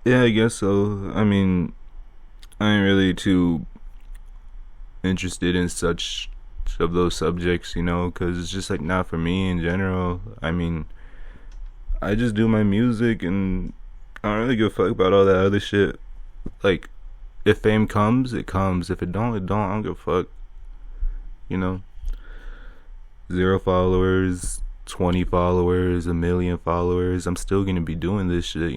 Yeah, I guess so. I mean, I ain't really too interested in such of those subjects, because it's just like not for me in general. I mean, I just do my music and I don't really give a fuck about all that other shit. Like, if fame comes, it comes. If it don't, it don't. I don't give a fuck. You know, 0 followers, 20 followers, a million followers. I'm still gonna be doing this shit.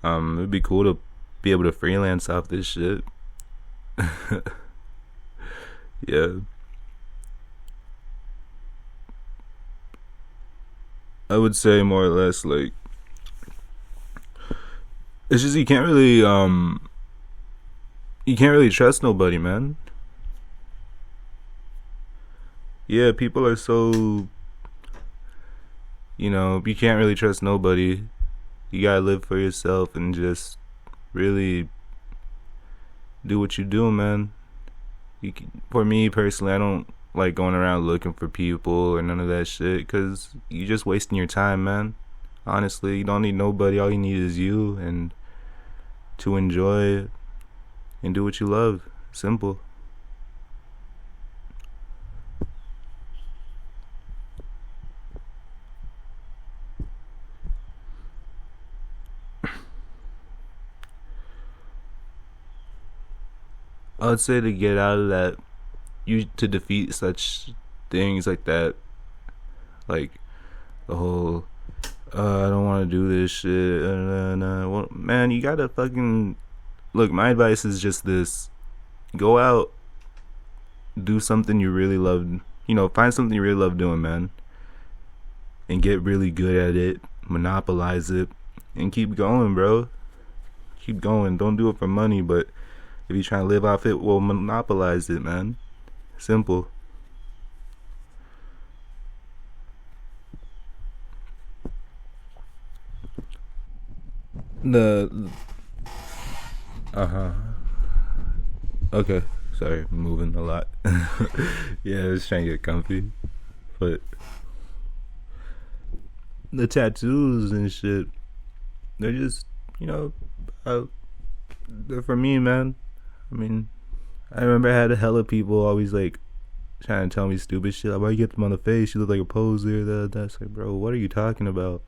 It'd be cool to be able to freelance off this shit. Yeah, I would say more or less like it's just you can't really trust nobody, man. Yeah, people are so you can't really trust nobody. You gotta live for yourself and just really do what you do, man. For me personally, I don't like going around looking for people or none of that shit because you just wasting your time, man. Honestly, you don't need nobody. All you need is you and to enjoy and do what you love. Simple. I would say to get out of that, you to defeat such things like that, like the whole I don't want to do this shit. Well, man, you gotta fucking look. My advice is just this: go out, do something you really love. Find something you really love doing, man, and get really good at it. Monopolize it, and keep going, bro. Keep going. Don't do it for money, but if you try to live off it, well, monopolize it, man. Simple. The uh huh. Okay. Sorry, I'm moving a lot. Yeah, I was trying to get comfy, but the tattoos and shit, they're just you know, uh, they're for me, man. I mean, I remember I had a hella people always like trying to tell me stupid shit. Like, why you get them on the face? You look like a poser. That's like, bro, what are you talking about?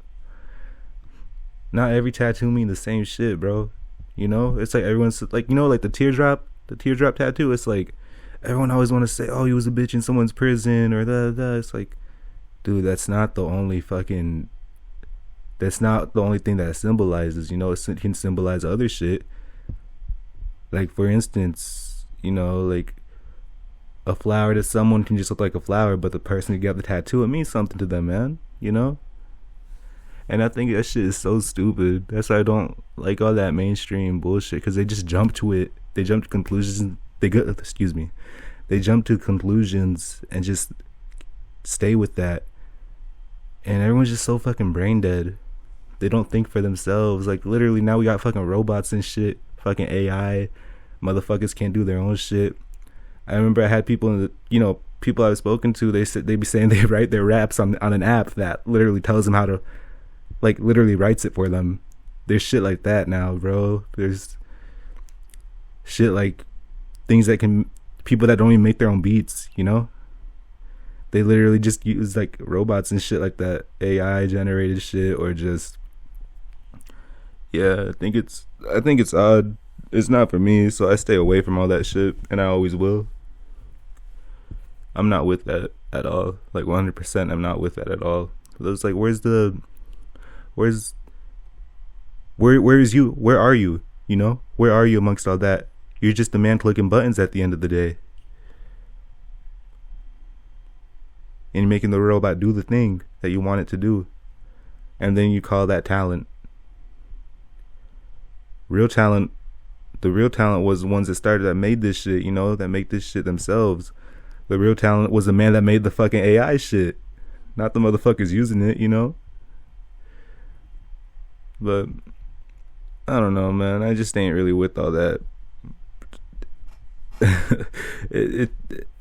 Not every tattoo mean the same shit, bro. It's like everyone's like, like the teardrop tattoo. It's like everyone always want to say, oh, he was a bitch in someone's prison or that. It's like, dude, that's not the only fucking. That's not the only thing that it symbolizes. It can symbolize other shit. Like for instance, like a flower to someone can just look like a flower, but the person who got the tattoo, it means something to them, man. And I think that shit is so stupid. That's why I don't like all that mainstream bullshit because they just jump to it. They jump to conclusions. They go, excuse me. They jump to conclusions and just stay with that. And everyone's just so fucking brain dead. They don't think for themselves. Like literally now we got fucking robots and shit. Fucking AI. Motherfuckers can't do their own shit. I remember I had people in people I've spoken to. They be saying they write their raps on an app that literally tells them how to like literally writes it for them. There's shit like that now, bro. There's shit like things that can people that don't even make their own beats. They literally just use like robots and shit like that, AI generated shit, or just yeah. I think it's odd. It's not for me, so I stay away from all that shit, and I always will. I'm not with that at all. Like 100%, I'm not with that at all. It's like, where's where is you? Where are you? Where are you amongst all that? You're just the man clicking buttons at the end of the day, and you're making the robot do the thing that you want it to do, and then you call that talent. Real talent, the real talent was the ones that started that made this shit. That make this shit themselves. The real talent was the man that made the fucking AI shit, not the motherfuckers using it. But I don't know, man. I just ain't really with all that. I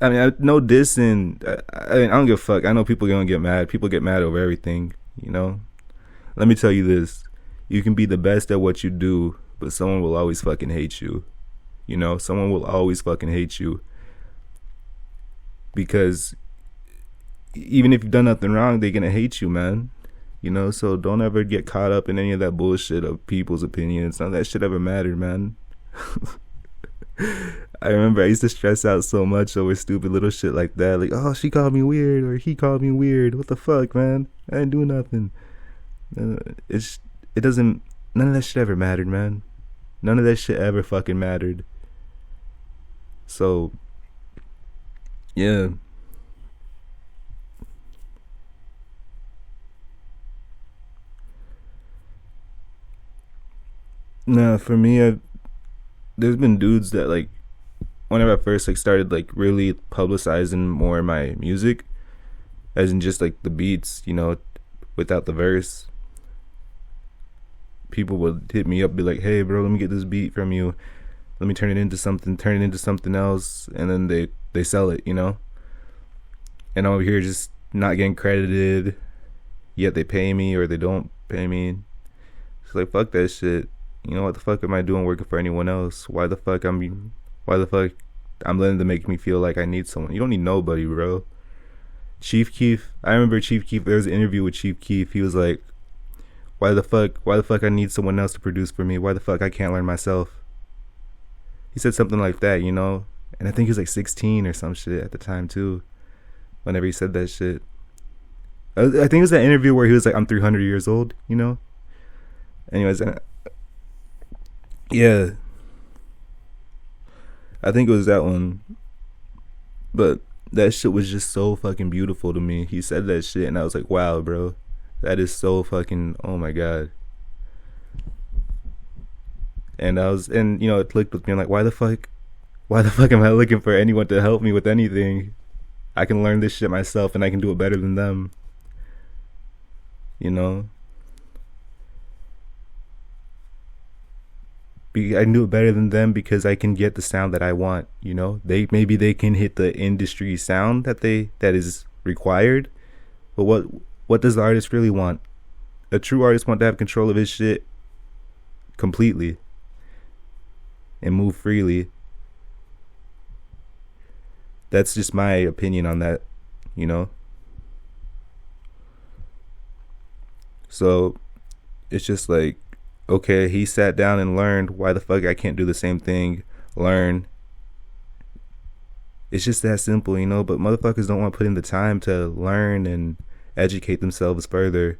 mean, no dissing. I don't give a fuck. I know people gonna get mad. People get mad over everything. Let me tell you this: You can be the best at what you do, but someone will always fucking hate you. You know, someone will always fucking hate you. Because even if you've done nothing wrong, they're gonna hate you, man. You know, so don't ever get caught up in any of that bullshit of people's opinions. None of that shit ever mattered, man. I remember I used to stress out so much over stupid little shit like that. Like, oh, she called me weird, or he called me weird. What the fuck, man? I didn't do nothing. It doesn't. None of that shit ever mattered, man. None of that shit ever fucking mattered. So, yeah. Nah, for me, there's been dudes that like, whenever I first like started like really publicizing more of my music, as in just like the beats, you know, without the verse, people would hit me up, be like, "Hey, bro, let me get this beat from you. Let me turn it into something else," and then they sell it, you know. And I'm over here just not getting credited, yet they pay me or they don't pay me. It's like, fuck that shit. You know, what the fuck am I doing working for anyone else? Why the fuck I'm letting them make me feel like I need someone? You don't need nobody, bro. Chief Keef, I remember Chief Keef, there was an interview with Chief Keef. He was like, why the fuck I need someone else to produce for me? Why the fuck I can't learn myself? He said something like that, you know? And I think he was like 16 or some shit at the time too, whenever he said that shit. I think it was that interview where he was like, I'm 300 years old, you know? Anyways, yeah, I think it was that one. But that shit was just so fucking beautiful to me. He said that shit and I was like, wow, bro. That is so fucking, oh my god. And you know, it clicked with me. I'm like, why the fuck am I looking for anyone to help me with anything? I can learn this shit myself and I can do it better than them. You know? I can do it better than them because I can get the sound that I want, you know? Maybe they can hit the industry sound that is required. But what does the artist really want? A true artist wants to have control of his shit completely and move freely. That's just my opinion on that, you know? So it's just like, okay, he sat down and learned. Why the fuck I can't do the same thing? Learn. It's just that simple, you know? But motherfuckers don't want to put in the time to learn and educate themselves further.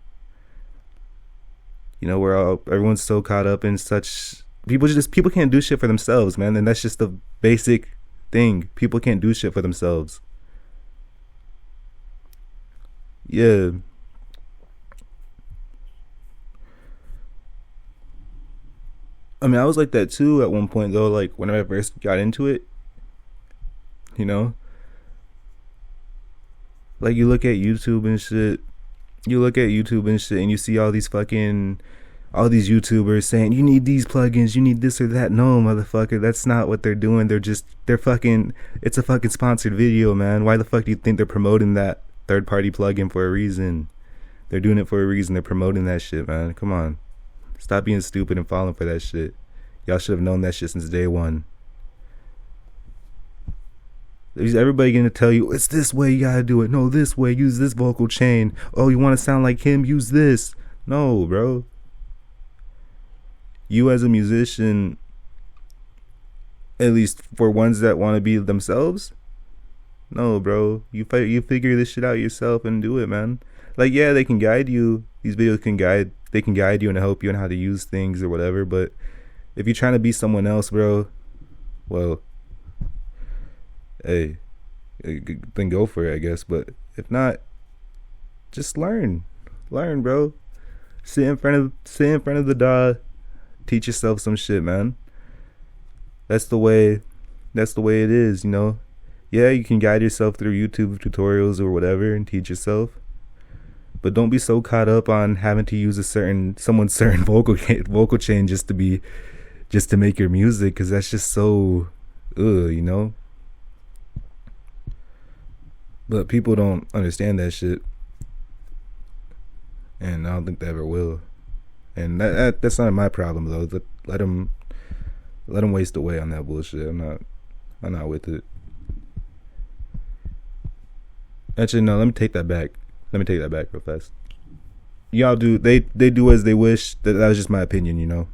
You know, everyone's so caught up in such people can't do shit for themselves, man, and that's just the basic thing. People can't do shit for themselves. Yeah. I mean, I was like that too at one point though, like whenever I first got into it, you know? Like you look at YouTube and shit, and you see all these YouTubers saying, you need these plugins, you need this or that. No, motherfucker, that's not what they're doing. It's a fucking sponsored video, man. Why the fuck do you think they're promoting that third party plugin for a reason? They're doing it for a reason. They're promoting that shit, man. Come on. Stop being stupid and falling for that shit. Y'all should have known that shit since day one. Is everybody gonna tell you, it's this way you gotta do it? No, this way, use this vocal chain. Oh, you wanna sound like him? Use this. No, bro. You as a musician, at least for ones that want to be themselves, no, bro. You figure this shit out yourself and do it, man. Like, yeah, they can guide you. These videos can guide you and help you on how to use things or whatever. But if you're trying to be someone else, bro, well, hey, then go for it, I guess. But if not, just learn, bro. Sit in front of the DAW, teach yourself some shit, man. That's the way it is, you know. Yeah, you can guide yourself through YouTube tutorials or whatever and teach yourself. But don't be so caught up on having to use someone's certain vocal chain just to make your music, because that's just so, you know. But people don't understand that shit, and I don't think they ever will. and that's not my problem though. Let him waste away on that bullshit. I'm not with it. Actually, no. Let me take that back. Real fast. Y'all do they do as they wish. That was just my opinion, you know.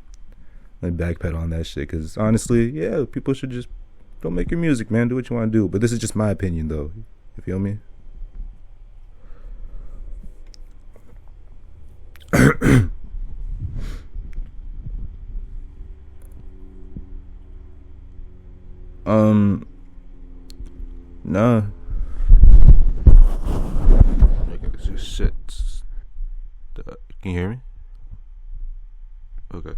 Let me backpedal on that shit, because honestly, yeah, people should just don't make your music, man. Do what you want to do. But this is just my opinion, though. You feel me? Nah. Shit. Can you hear me? Okay.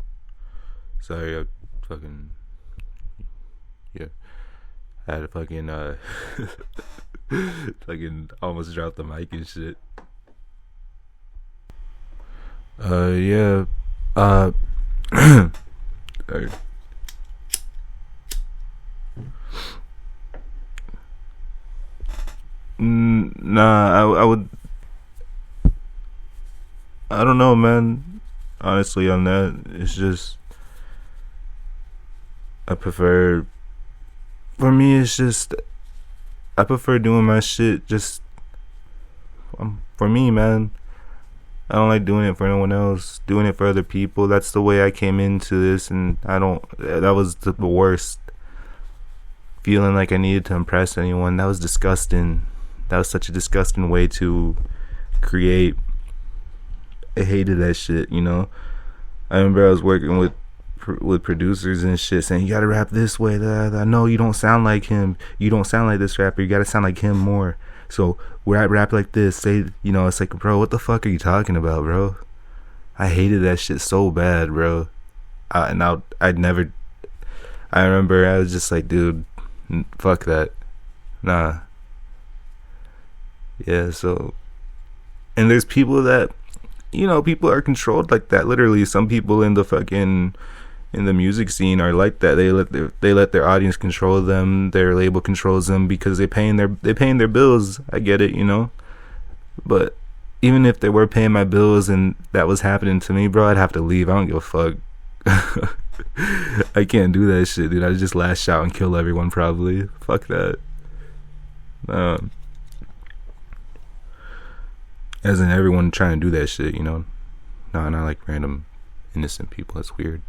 Sorry, I fucking, yeah. I had to fucking fucking almost dropped the mic and shit. Yeah. Sorry. Nah, I would. I don't know, man. Honestly, on that, it's just I prefer. For me, it's just I prefer doing my shit just for me, man. I don't like doing it for anyone else. Doing it for other people. That's the way I came into this, and I don't. That was the worst. Feeling like I needed to impress anyone. That was disgusting. That was such a disgusting way to create. I hated that shit, you know. I remember I was working with producers and shit, saying you gotta rap this way. I know you don't sound like him. You don't sound like this rapper. You gotta sound like him more. So rap like this. Say, you know, it's like, bro, what the fuck are you talking about, bro? I hated that shit so bad, bro. I remember I was just like, dude, fuck that. Nah. Yeah. So, and there's people that. You know, people are controlled like that. Literally, some people in the music scene are like that. They let their audience control them. Their label controls them because they paying their bills. I get it, you know. But even if they were paying my bills and that was happening to me, bro, I'd have to leave. I don't give a fuck. I can't do that shit, dude. I'd just lash out and kill everyone probably. Fuck that. As in everyone trying to do that shit, you know. No, not like random innocent people. That's weird.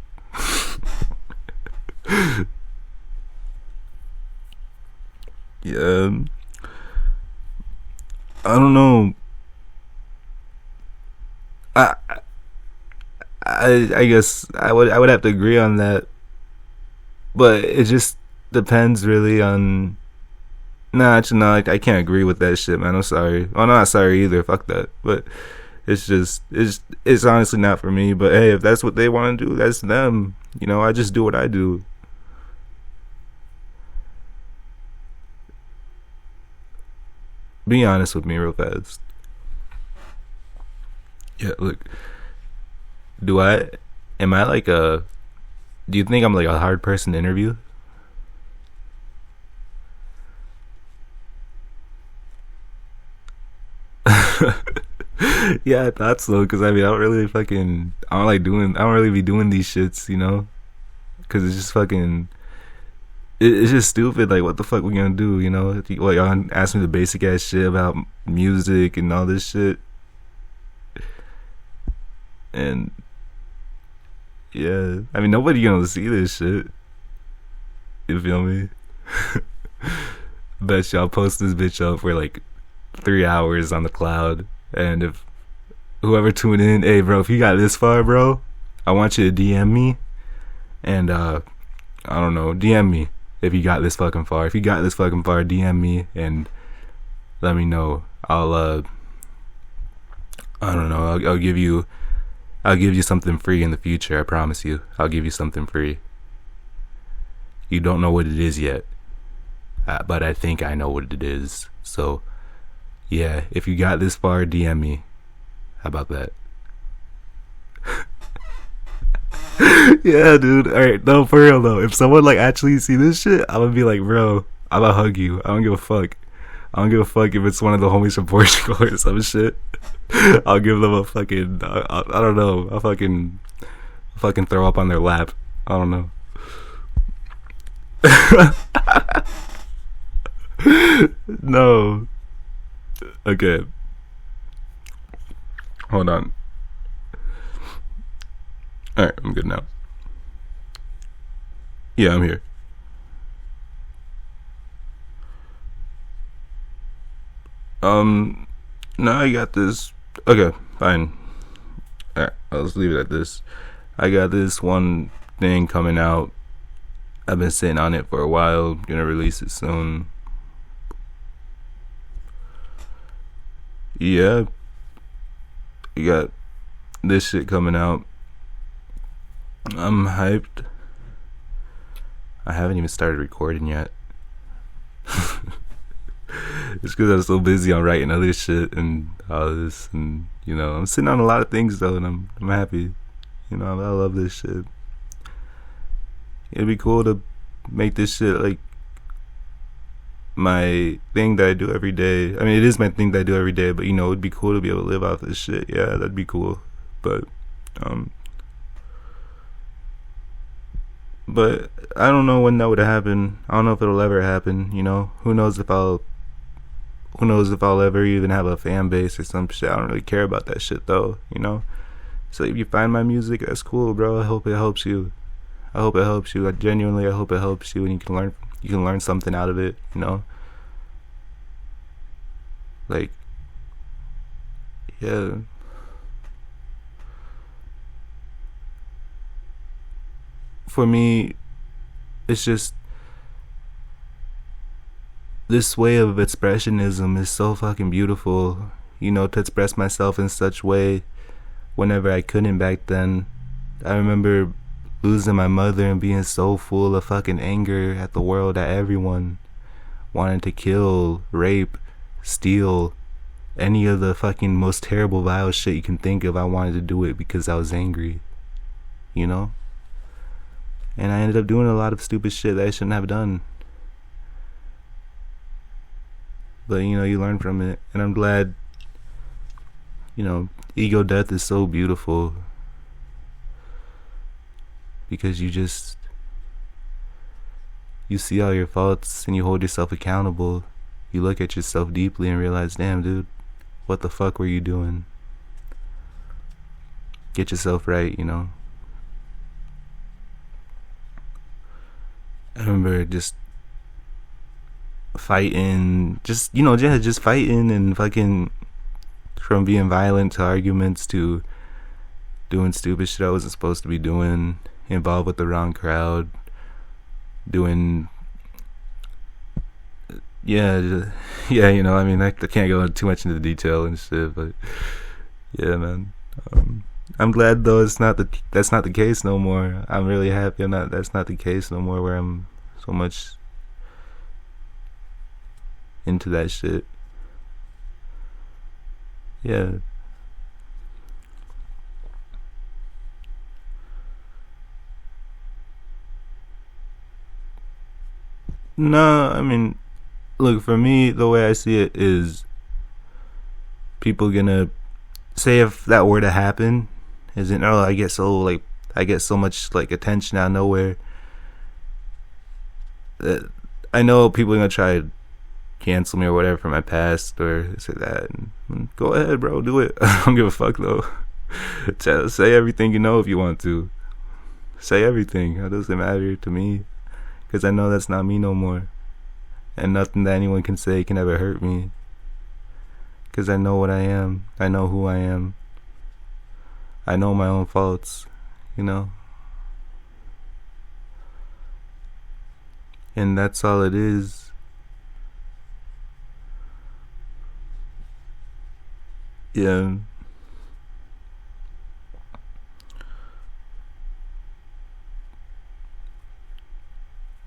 Yeah. I don't know. I guess I would have to agree on that. But it just depends really on. Nah, actually, no, I can't agree with that shit, man. I'm sorry. Well, I'm not sorry either. Fuck that. But it's honestly not for me. But hey, if that's what they want to do, that's them. You know, I just do what I do. Be honest with me real fast. Yeah, look. Am I like do you think I'm like a hard person to interview? Yeah, I thought so. Because I mean, I don't really be doing these shits, you know. Because it's just fucking. It's just stupid. Like, what the fuck we gonna do, you know? What, y'all ask me the basic ass shit about music and all this shit, and yeah, I mean, nobody gonna see this shit. You feel me? Bet y'all post this bitch up for like 3 hours on the cloud, and if whoever tuned in, hey bro, if you got this far, bro, I want you to DM me, and I don't know, DM me if you got this fucking far. If you got this fucking far, DM me and let me know. I don't know. I'll give you something free in the future. I promise you. I'll give you something free. You don't know what it is yet, but I think I know what it is. So, yeah, if you got this far, DM me. How about that? Yeah, dude. Alright, no, for real though. If someone like actually see this shit, I'm gonna be like, bro, I'm gonna hug you. I don't give a fuck. I don't give a fuck if it's one of the homies from Portugal or some shit. I'll give them a fucking, I don't know, a fucking fucking throw up on their lap. I don't know. No. Okay. Hold on. Alright, I'm good now. Yeah, I'm here. No, I got this. Okay, fine. Alright, I'll just leave it at this. I got this one thing coming out. I've been sitting on it for a while. Gonna release it soon. Yeah, we got this shit coming out. I'm hyped. I haven't even started recording yet. It's because I'm so busy on writing other shit and all this, and I'm sitting on a lot of things though, and I'm happy. I love this shit. It'd be cool to make this shit like my thing that I do every day. I mean, it is my thing that I do every day, but it'd be cool to be able to live off this shit. Yeah, that'd be cool. But I don't know when that would happen. I don't know if it'll ever happen. Who knows if I'll ever even have a fan base or some shit. I don't really care about that shit though. So if you find my music, that's cool, bro. I hope it helps you. I hope it helps you. I hope it helps you, and you can learn something out of it. Like, yeah. For me, it's just this way of expressionism is so fucking beautiful. To express myself in such way whenever I couldn't back then. I remember losing my mother and being so full of fucking anger at the world, at everyone, wanting to kill, rape, steal, any of the fucking most terrible, vile shit you can think of. I wanted to do it because I was angry, and I ended up doing a lot of stupid shit that I shouldn't have done. But you learn from it, and I'm glad. Ego death is so beautiful. Because you see all your faults and you hold yourself accountable. You look at yourself deeply and realize, damn, dude, what the fuck were you doing? Get yourself right, I remember just fighting, just fighting and fucking, from being violent to arguments to doing stupid shit I wasn't supposed to be doing, involved with the wrong crowd, doing, I can't go too much into detail and shit, but yeah, man. I'm glad though that's not the case no more. I'm really happy that's not the case no more, where I'm so much into that shit. Yeah. No, I mean, look, for me, the way I see it is people gonna say, if that were to happen, isn't, oh, I get so much like attention out of nowhere that I know people are gonna try to cancel me or whatever for my past or this or that, and go ahead, bro, do it. I don't give a fuck though. Say everything if you want to. Say everything. It doesn't matter to me, because I know that's not me no more, and nothing that anyone can say can ever hurt me, because I know what I am. I know who I am. I know my own faults, and that's all it is. Yeah.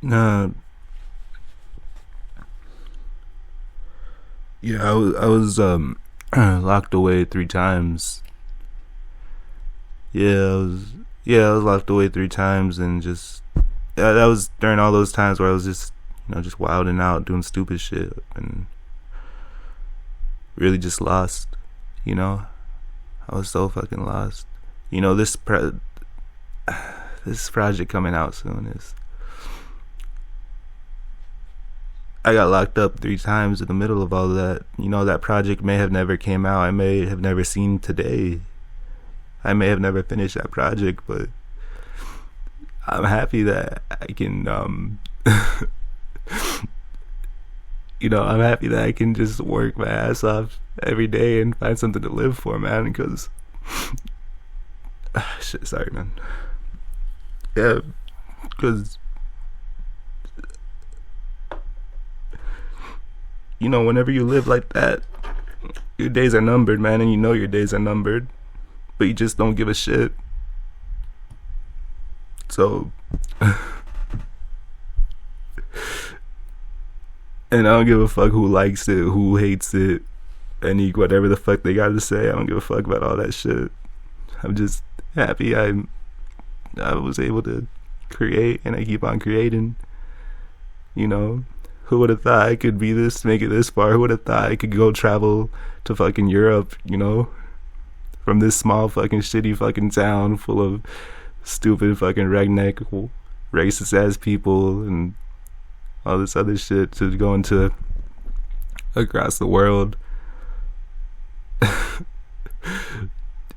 Nah. Yeah, I was locked away 3 times. I was locked away 3 times, and just that was during all those times where I was just just wilding out, doing stupid shit, and really just lost. I was so fucking lost. this project coming out soon is I got locked up 3 times in the middle of all that. You know, that project may have never came out. I may have never seen today. I may have never finished that project, but I'm happy that I can, I'm happy that I can just work my ass off every day and find something to live for, man, because, shit, sorry, man. Yeah, because, whenever you live like that, your days are numbered, man, and you know your days are numbered, but you just don't give a shit. So, and I don't give a fuck who likes it, who hates it, any whatever the fuck they got to say. I don't give a fuck about all that shit. I'm just happy I was able to create, and I keep on creating. Who would have thought I could be this, make it this far? Who would have thought I could go travel to fucking Europe, from this small fucking shitty fucking town full of stupid fucking redneck, racist ass people and all this other shit, to go into across the world.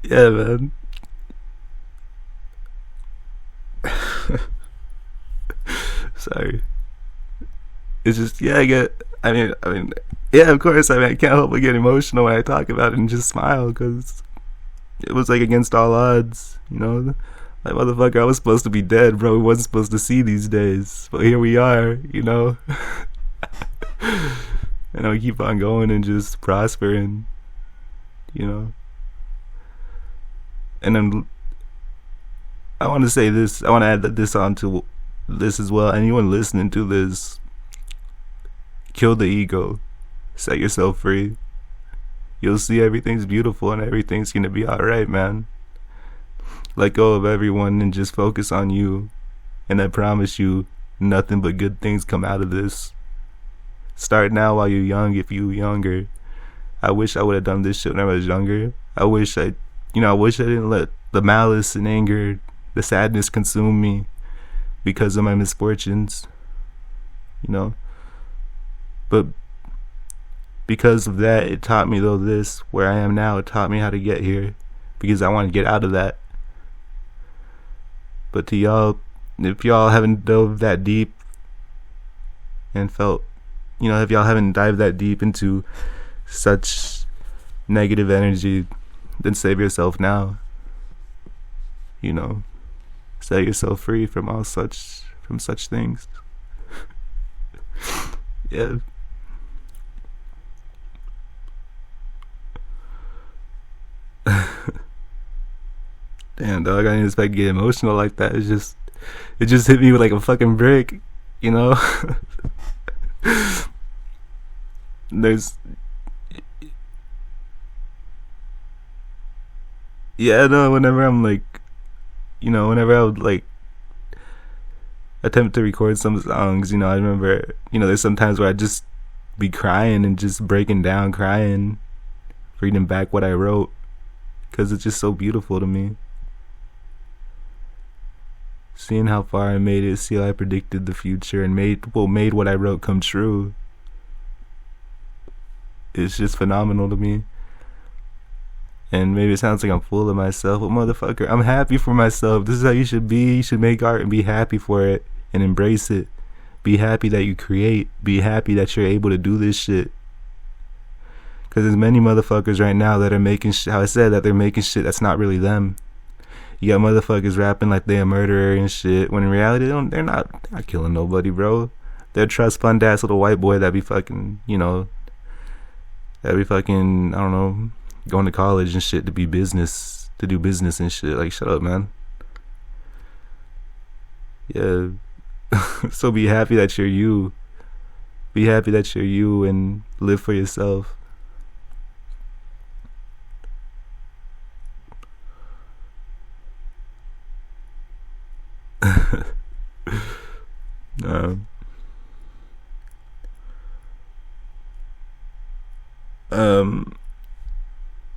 Yeah, man. Sorry. It's just, yeah, I mean, yeah, of course, I can't help but get emotional when I talk about it and just smile, because it was like against all odds, like, motherfucker, I was supposed to be dead, bro. We wasn't supposed to see these days, but here we are, and we keep on going and just prospering, and then I want to say this, I want to add this onto this as well. Anyone listening to this, kill the ego, set yourself free. You'll see everything's beautiful and everything's gonna be alright, man. Let go of everyone and just focus on you, and I promise you, nothing but good things come out of this. Start now while you're young. If you're younger, I wish I would have done this shit when I was younger. I wish I didn't let the malice and anger, the sadness consume me because of my misfortunes, But because of that, it taught me, where I am now, it taught me how to get here, because I want to get out of that. But to y'all, if y'all haven't dove that deep and felt, if y'all haven't dived that deep into such negative energy, then save yourself now. Set yourself free from such things. Yeah. Damn, dog, I didn't expect to get emotional like that. It just hit me with like a fucking brick, There's, yeah, no, whenever I'm like, whenever I would like attempt to record some songs, I remember, there's some times where I'd just be crying and just breaking down, crying, reading back what I wrote, because it's just so beautiful to me. Seeing how far I made it, see how I predicted the future and made what I wrote come true. It's just phenomenal to me. And maybe it sounds like I'm full of myself, but motherfucker, I'm happy for myself. This is how you should be. You should make art and be happy for it and embrace it. Be happy that you create. Be happy that you're able to do this shit. Because there's many motherfuckers right now that are making shit, how I said, that they're making shit that's not really them. You got motherfuckers rapping like they a murderer and shit, when in reality they're not killing nobody, bro. They're a trust fund ass little white boy that be fucking, that be fucking, I don't know, going to college and shit to do business and shit. Like, shut up, man. Yeah. So be happy that you're you. Be happy that you're you and live for yourself. um,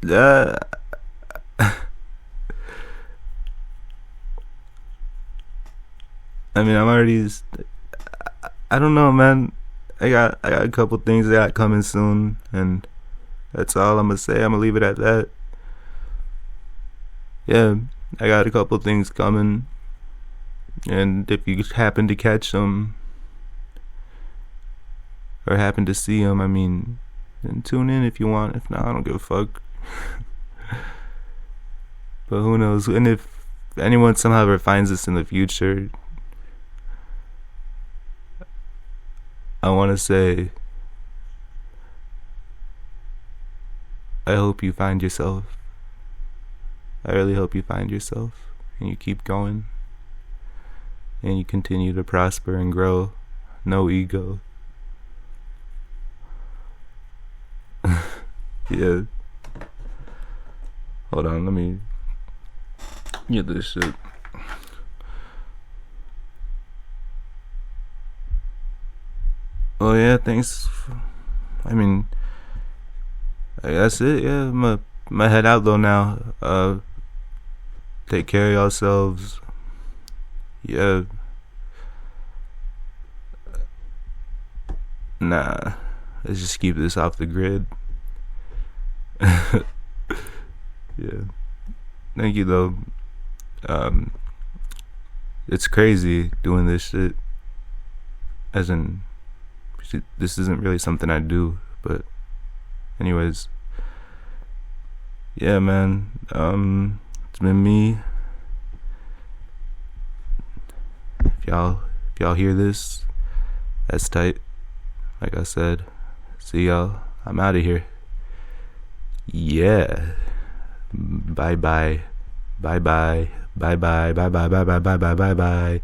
yeah. I mean, I'm already. I don't know, man. I got a couple things that got coming soon, and that's all I'm gonna say. I'm gonna leave it at that. Yeah, I got a couple things coming, and if you happen to catch them or happen to see them, I mean, then tune in if you want. If not, I don't give a fuck. But who knows? And if anyone somehow ever finds this in the future, I want to say, I hope you find yourself. I really hope you find yourself and you keep going and you continue to prosper and grow. No ego. Yeah. Hold on, let me get this shit. Well, yeah, thanks. I mean, that's it. Yeah, I'm gonna head out though now. Take care of yourselves. Yeah. Nah. Let's just keep this off the grid. Yeah. Thank you though. It's crazy doing this shit. As in, this isn't really something I do, but anyways. Yeah, man. It's been me. If y'all hear this, that's tight. Like I said, see y'all. I'm out of here. Yeah. Bye bye. Bye bye. Bye bye. Bye bye. Bye bye. Bye bye. Bye bye.